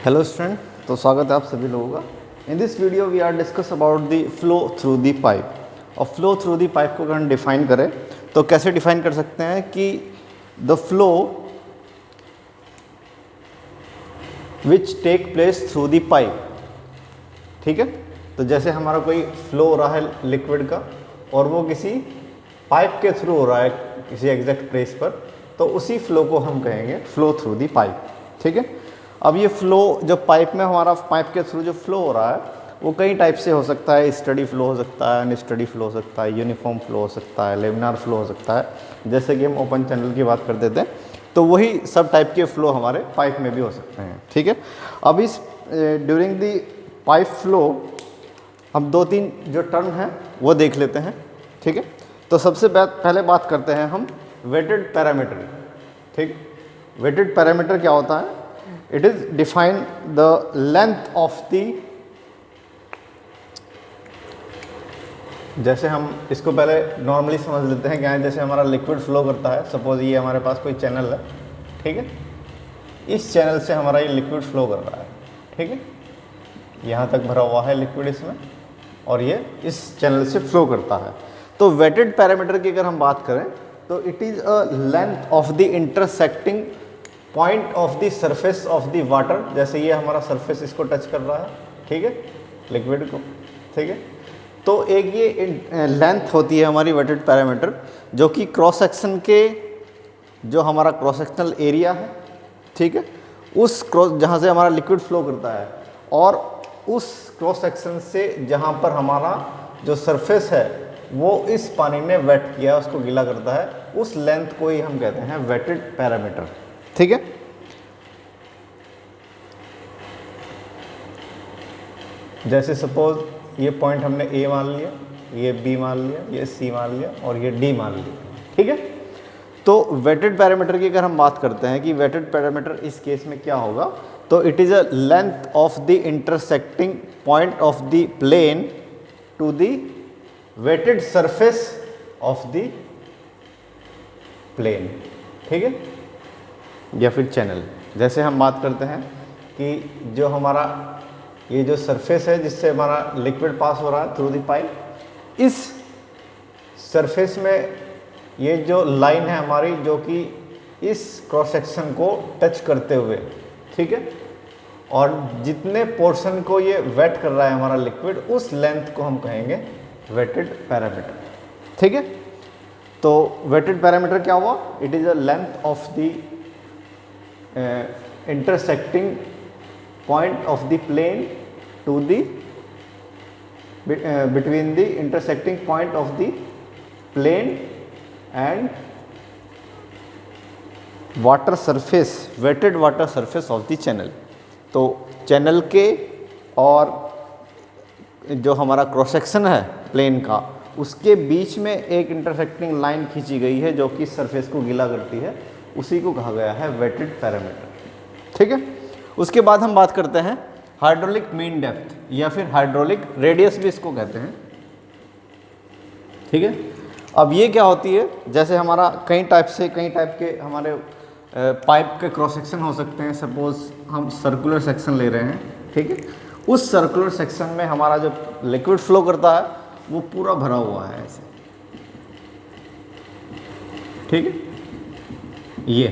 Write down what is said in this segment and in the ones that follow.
Hello student, तो स्वागत है आप सभी लोगों का। In this video we are discuss about the flow through the pipe. और फ्लो थ्रू द पाइप को अगर हम डिफाइन करें तो कैसे डिफाइन कर सकते हैं कि the flow which take place through the pipe. ठीक है, तो जैसे हमारा कोई फ्लो हो रहा है लिक्विड का और वो किसी पाइप के थ्रू हो रहा है किसी एग्जैक्ट प्लेस पर, तो उसी फ्लो को हम कहेंगे फ्लो थ्रू द पाइप। ठीक है, अब ये फ्लो जो पाइप में हमारा पाइप के थ्रू जो फ्लो हो रहा है वो कई टाइप से हो सकता है। स्टडी फ्लो हो सकता है, अनस्टडी फ्लो हो सकता है, यूनिफॉर्म फ्लो हो सकता है, लेमिनार फ्लो हो सकता है। जैसे कि हम ओपन चैनल की बात करते थे तो वही सब टाइप के फ्लो हमारे पाइप में भी हो सकते हैं। ठीक है, अब इस ड्यूरिंग दी पाइप फ्लो हम दो तीन जो टर्म हैं वो देख लेते हैं। ठीक है, तो सबसे पहले बात करते हैं हम वेटेड पैरामीटर। ठीक, वेटेड पैरामीटर क्या होता है? It is define the length of the, जैसे हम इसको पहले नॉर्मली समझ लेते हैं क्या है। जैसे हमारा लिक्विड फ्लो करता है, सपोज ये हमारे पास कोई चैनल है। ठीक है, इस चैनल से हमारा ये लिक्विड फ्लो कर रहा है। ठीक है, यहाँ तक भरा हुआ है लिक्विड इसमें और ये इस चैनल से फ्लो करता है। तो वेटेड पैरामीटर की अगर हम बात करें तो it is a length of the intersecting point of the surface of the water. जैसे ये हमारा सरफेस इसको टच कर रहा है, ठीक है, लिक्विड को। ठीक है, तो एक ये लेंथ होती है हमारी वेटेड पैरामीटर, जो कि क्रॉस सेक्शन के जो हमारा क्रॉस सेक्शनल एरिया है, ठीक है, उस क्रॉस जहाँ से हमारा लिक्विड फ्लो करता है और उस क्रॉस सेक्शन से जहाँ पर हमारा जो सरफेस है वो इस पानी ने वेट किया, उसको गीला करता है, उस लेंथ को ही हम कहते हैं वेटेड पैरामीटर। ठीक है, जैसे सपोज ये पॉइंट हमने ए मान लिया, ये बी मान लिया, ये सी मान लिया और ये डी मान लिया। ठीक है, तो वेटेड पैरामीटर की अगर हम बात करते हैं कि वेटेड पैरामीटर इस केस में क्या होगा, तो it is a length of the intersecting point of the plane to the wetted surface of the plane. ठीक है, या फिर चैनल। जैसे हम बात करते हैं कि जो हमारा ये जो सरफेस है जिससे हमारा लिक्विड पास हो रहा है थ्रू द पाइप, इस सरफेस में ये जो लाइन है हमारी जो कि इस क्रॉस सेक्शन को टच करते हुए, ठीक है, और जितने पोर्शन को ये वेट कर रहा है हमारा लिक्विड, उस लेंथ को हम कहेंगे वेटेड पैरामीटर। ठीक है, तो वेटेड पैरामीटर क्या हुआ? It is a length of the intersecting point of the plane to the between the intersecting point of the plane and water surface, wetted water surface of the channel। तो channel के और जो हमारा cross section है plane का, उसके बीच में एक इंटरसेक्टिंग लाइन खींची गई है जो कि सरफेस को गीला करती है, उसी को कहा गया है वेटेड पैरामीटर। ठीक है, उसके बाद हम बात करते हैं हाइड्रोलिक मीन डेप्थ या फिर हाइड्रोलिक रेडियस भी इसको कहते हैं। ठीक है, अब ये क्या होती है? जैसे हमारा कई टाइप के हमारे पाइप के क्रॉस सेक्शन हो सकते हैं। सपोज हम सर्कुलर सेक्शन ले रहे हैं, ठीक है, उस सर्कुलर सेक्शन में हमारा जो लिक्विड फ्लो करता है वो पूरा भरा हुआ है ऐसे। ठीक है, ये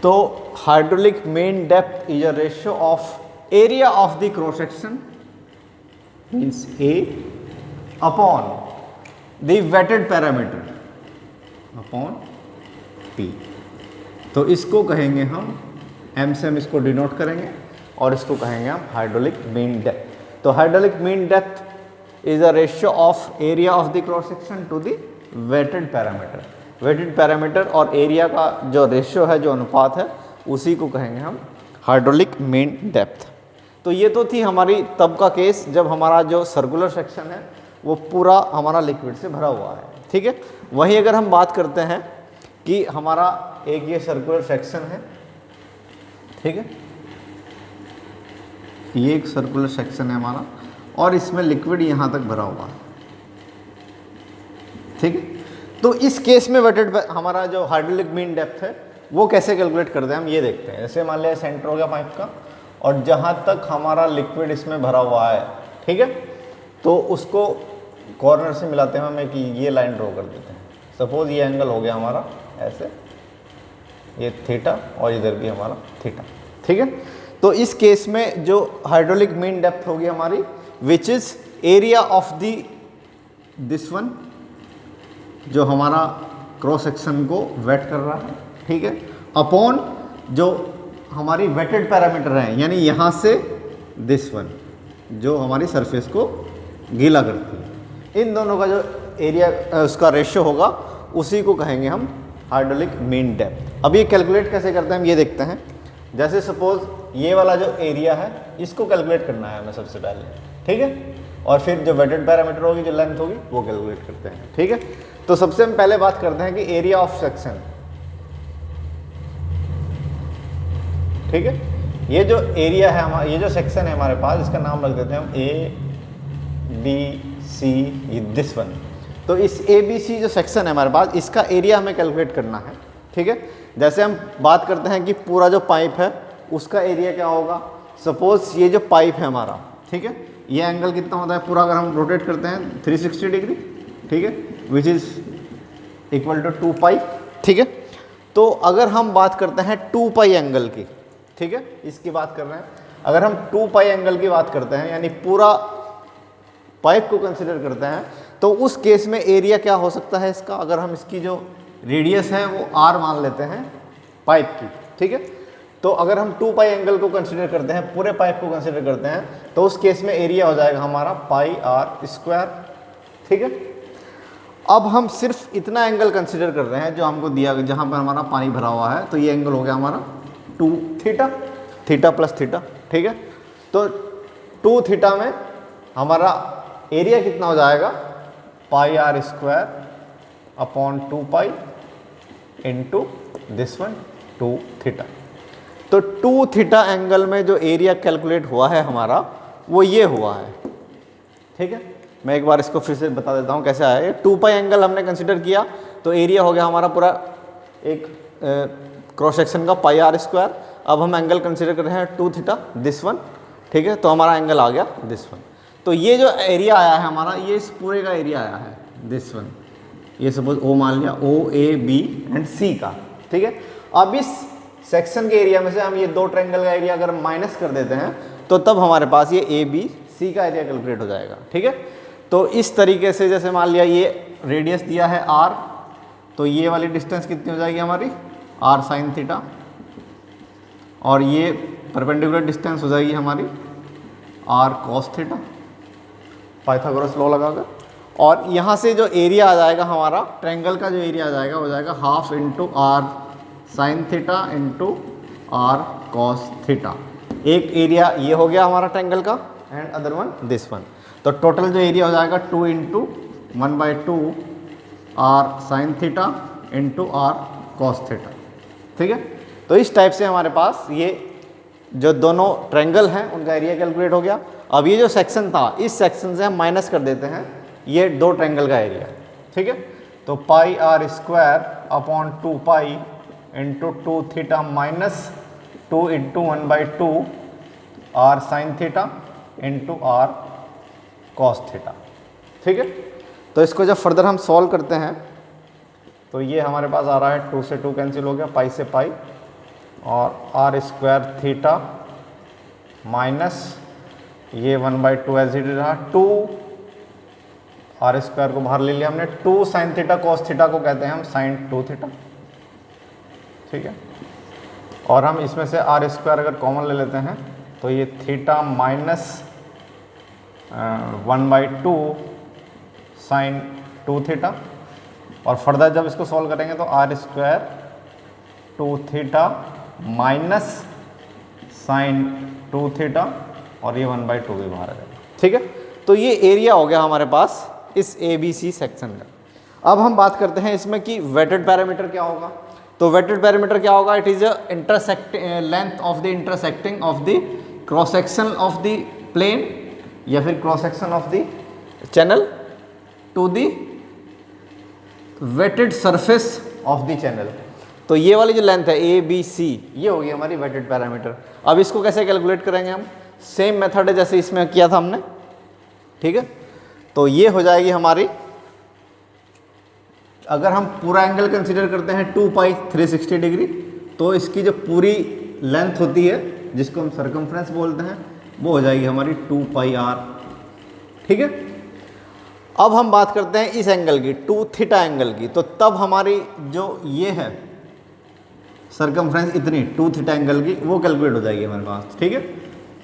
तो hydraulic mean depth is a ratio of area of the cross section means A upon the wetted parameter upon P. तो इसको कहेंगे हम एम से, हम इसको डिनोट करेंगे और इसको कहेंगे हम हाइड्रोलिक मीन डेप्थ। तो hydraulic mean depth is a ratio of area of the cross section two the wetted parameter. Wetted parameter और एरिया का जो रेशियो है, जो अनुपात है, उसी को कहेंगे हम हाइड्रोलिक मीन डेप्थ। तो ये तो थी हमारी तब का केस जब हमारा जो सर्कुलर सेक्शन है वो पूरा हमारा लिक्विड से भरा हुआ है। ठीक है, वहीं अगर हम बात करते हैं कि हमारा एक ये सर्कुलर सेक्शन है, ठीक है, ये एक सर्कुलर सेक्शन है हमारा और इसमें लिक्विड यहाँ तक भरा हुआ है। ठीक है, तो इस केस में वेटेड हमारा जो हाइड्रोलिक मीन डेप्थ है वो कैसे कैलकुलेट करते हैं हम ये देखते हैं। जैसे मान लिया सेंटर हो गया पाइप का और जहाँ तक हमारा लिक्विड इसमें भरा हुआ है, ठीक है, तो उसको कॉर्नर से मिलाते हैं हम एक ये लाइन ड्रॉ कर देते हैं। सपोज ये एंगल हो गया हमारा ऐसे, ये थीटा और इधर भी हमारा थीटा, ठीक है। तो इस केस में जो हाइड्रोलिक मीन डेप्थ होगी हमारी, which is area of the this one, जो हमारा क्रॉस सेक्शन को वेट कर रहा है, ठीक है, अपॉन जो हमारी वेटेड पैरामीटर है, यानी यहाँ से दिस वन जो हमारी सरफेस को गीला करती है, इन दोनों का जो एरिया उसका रेशियो होगा उसी को कहेंगे हम हाइड्रोलिक मीन डेप्थ। अब ये कैलकुलेट कैसे करते हैं हम ये देखते हैं। जैसे सपोज ये वाला जो एरिया है इसको कैलकुलेट करना है हमें सबसे पहले, ठीक है, और फिर जो वेटेड पैरामीटर होगी, जो लेंथ होगी, वो कैलकुलेट करते हैं, ठीक है। तो सबसे हम पहले बात करते हैं कि एरिया ऑफ सेक्शन, ठीक है। ये जो एरिया है हमारा, ये जो सेक्शन है हमारे पास, इसका नाम रख देते हैं हम A B C, this one. तो इस ए बी सी जो सेक्शन है हमारे पास, इसका एरिया हमें कैलकुलेट करना है, ठीक है। जैसे हम बात करते हैं कि पूरा जो पाइप है उसका एरिया क्या होगा। सपोज ये जो पाइप है हमारा, ठीक है, ये एंगल कितना होता है पूरा, अगर हम रोटेट करते हैं 360 डिग्री, ठीक है, विच इज़ इक्वल टू 2 पाई, ठीक है। तो अगर हम बात करते हैं 2 पाई एंगल की, ठीक है, इसकी बात कर रहे हैं, अगर हम 2 पाई एंगल की बात करते हैं, यानी पूरा पाइप को कंसिडर करते हैं, तो उस केस में एरिया क्या हो सकता है इसका, अगर हम इसकी जो रेडियस है वो r मान लेते हैं पाइप की, ठीक है। तो अगर हम 2 पाई एंगल को कंसिडर करते हैं, पूरे पाइप को कंसिडर करते हैं, तो उस केस में एरिया हो जाएगा हमारा पाई r स्क्वायर, ठीक है। अब हम सिर्फ इतना एंगल कंसिडर कर रहे हैं जो हमको दिया, जहाँ पर हमारा पानी भरा हुआ है, तो ये एंगल हो गया हमारा 2 थीटा, थीटा प्लस थीटा, ठीक है। तो 2 थीटा में हमारा एरिया कितना हो जाएगा, पाई r square upon 2 pi into this one 2 theta. तो 2 थीटा एंगल में जो एरिया कैलकुलेट हुआ है हमारा, वो ये हुआ है, ठीक है। मैं एक बार इसको फिर से बता देता हूँ कैसे आया। ये 2 पाई एंगल हमने कंसिडर किया, तो एरिया हो गया हमारा पूरा एक क्रॉस सेक्शन का पाई r स्क्वायर। अब हम एंगल कंसिडर कर रहे हैं 2 थीटा दिस वन, ठीक है, तो हमारा एंगल आ गया दिस वन। तो ये जो एरिया आया है हमारा, ये इस पूरे का एरिया आया है दिस वन, ये सपोज ओ मान लिया, ओ ए बी एंड सी का, ठीक है। अब इस सेक्शन के एरिया में से हम ये 2 ट्रायंगल का एरिया अगर माइनस कर देते हैं, तो तब हमारे पास ये ए बी सी का एरिया कैलकुलेट हो जाएगा, ठीक है। तो इस तरीके से, जैसे मान लिया ये रेडियस दिया है r, तो ये वाली डिस्टेंस कितनी हो जाएगी हमारी r साइन थीटा, और ये परपेंडिकुलर डिस्टेंस हो जाएगी हमारी r cos theta, Pythagoras law लगाकर। और यहाँ से जो एरिया आ जाएगा हमारा ट्रायंगल का, जो एरिया आ जाएगा वो जाएगा half into r sine theta into r cos theta. एक एरिया ये हो गया हमारा ट्रायंगल का, and other one this one. तो टोटल जो एरिया हो जाएगा 2 into 1/2 r sine theta into r cos theta, ठीक है। तो इस टाइप से हमारे पास ये जो दोनों ट्रायंगल हैं उनका एरिया कैलकुलेट हो गया। अब ये जो सेक्शन था, इस सेक्शन से हम माइनस कर देते हैं ये 2 ट्रायंगल का एरिया, ठीक है। तो पाई r square upon 2 pi into 2 theta minus 2 into 1/2 r sine theta into r cos theta, ठीक है। तो इसको जब फर्दर हम सॉल्व करते हैं, तो ये हमारे पास आ रहा है 2 से 2 कैंसिल हो गया, पाई से पाई, और r स्क्वायर थीटा माइनस ये 1/2 एज इट रहा, 2 r स्क्वायर को बाहर ले लिया हमने, 2 साइन थीटा कॉस थीटा को कहते हैं हम साइन 2 थीटा, ठीक है। और हम इसमें से r स्क्वायर अगर कॉमन ले लेते हैं, तो ये थीटा माइनस 1/2 साइन 2 थीटा, और फर्दर जब इसको सॉल्व करेंगे तो r square 2 theta minus sine 2 theta, और ये 1/2 भी बाहर आ जाएगा, ठीक है। तो ये एरिया हो गया हमारे पास इस ए बी सी सेक्शन का। अब हम बात करते हैं इसमें कि वेटेड पैरामीटर क्या होगा। तो वेटेड पैरामीटर क्या होगा, it is intersecting length of the intersecting of the cross section of the plane, या फिर cross section of the channel to the wetted surface of the channel. तो ये वाली जो लेंथ है ए बी सी, ये होगी हमारी वेटेड पैरामीटर। अब इसको कैसे कैलकुलेट करेंगे हम, सेम मेथड है जैसे इसमें किया था हमने, ठीक है। तो ये हो जाएगी हमारी, अगर हम पूरा एंगल कंसीडर करते हैं 2 पाई 360 डिग्री, तो इसकी जो पूरी लेंथ होती है जिसको हम सर्कमफ्रेंस बोलते हैं, वो हो जाएगी हमारी 2 पाई आर, ठीक है। अब हम बात करते हैं इस एंगल की, 2 थीटा एंगल की, तो तब हमारी जो ये है सर्कमफ्रेंस इतनी 2 थीटा एंगल की, वो कैलकुलेट हो जाएगी हमारे पास, ठीक है।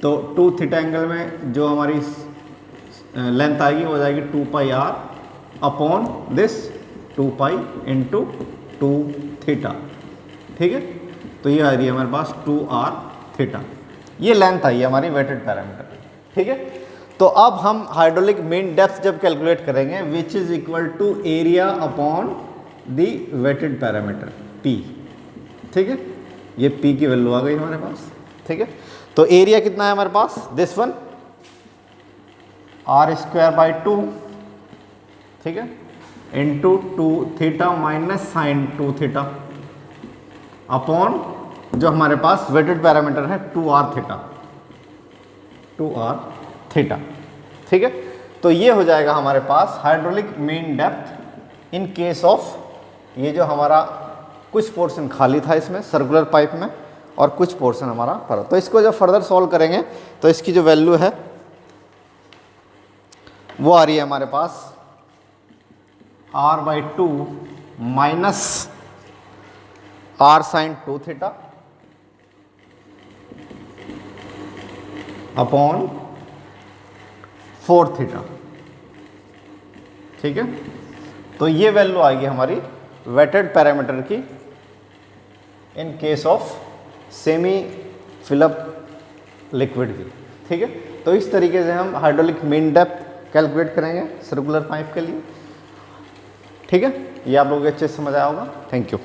तो 2 थीटा एंगल में जो हमारी लेंथ आएगी वो हो जाएगी 2 pi r upon this 2 pi into 2 theta, ठीक है। तो ये आ रही है हमारे पास 2 आर थीटा, ये लेंथ आई है हमारी वेटेड पैरामीटर, ठीक है। तो अब हम हाइड्रोलिक मीन डेप्थ जब कैलकुलेट करेंगे, which is equal to area upon the wetted parameter p, ठीक है। ये पी की वैल्यू आ गई हमारे पास, ठीक है। तो एरिया कितना है हमारे पास, this one r square by 2, ठीक है, into 2 theta minus sine 2 theta upon जो हमारे पास वेटेड पैरामीटर है 2 आर थीटा, 2 आर थीटा, ठीक है। तो ये हो जाएगा हमारे पास hydraulic mean depth in case of, ये जो हमारा कुछ पोर्शन खाली था इसमें सर्कुलर पाइप में और कुछ पोर्शन हमारा भरा। तो इसको जब फर्दर सॉल्व करेंगे तो इसकी जो वैल्यू है वो आ रही है हमारे पास r by 2 minus r sine 2 theta upon 4 theta, ठीक है। तो ये वैल्यू आएगी हमारी वेटेड पैरामीटर की इन case of semi fill up liquid की, ठीक है। तो इस तरीके से हम हाइड्रोलिक मीन डेप्थ कैलकुलेट करेंगे सर्कुलर पाइप के लिए, ठीक है। ये आप लोगों को अच्छे से समझ आया होगा। Thank you.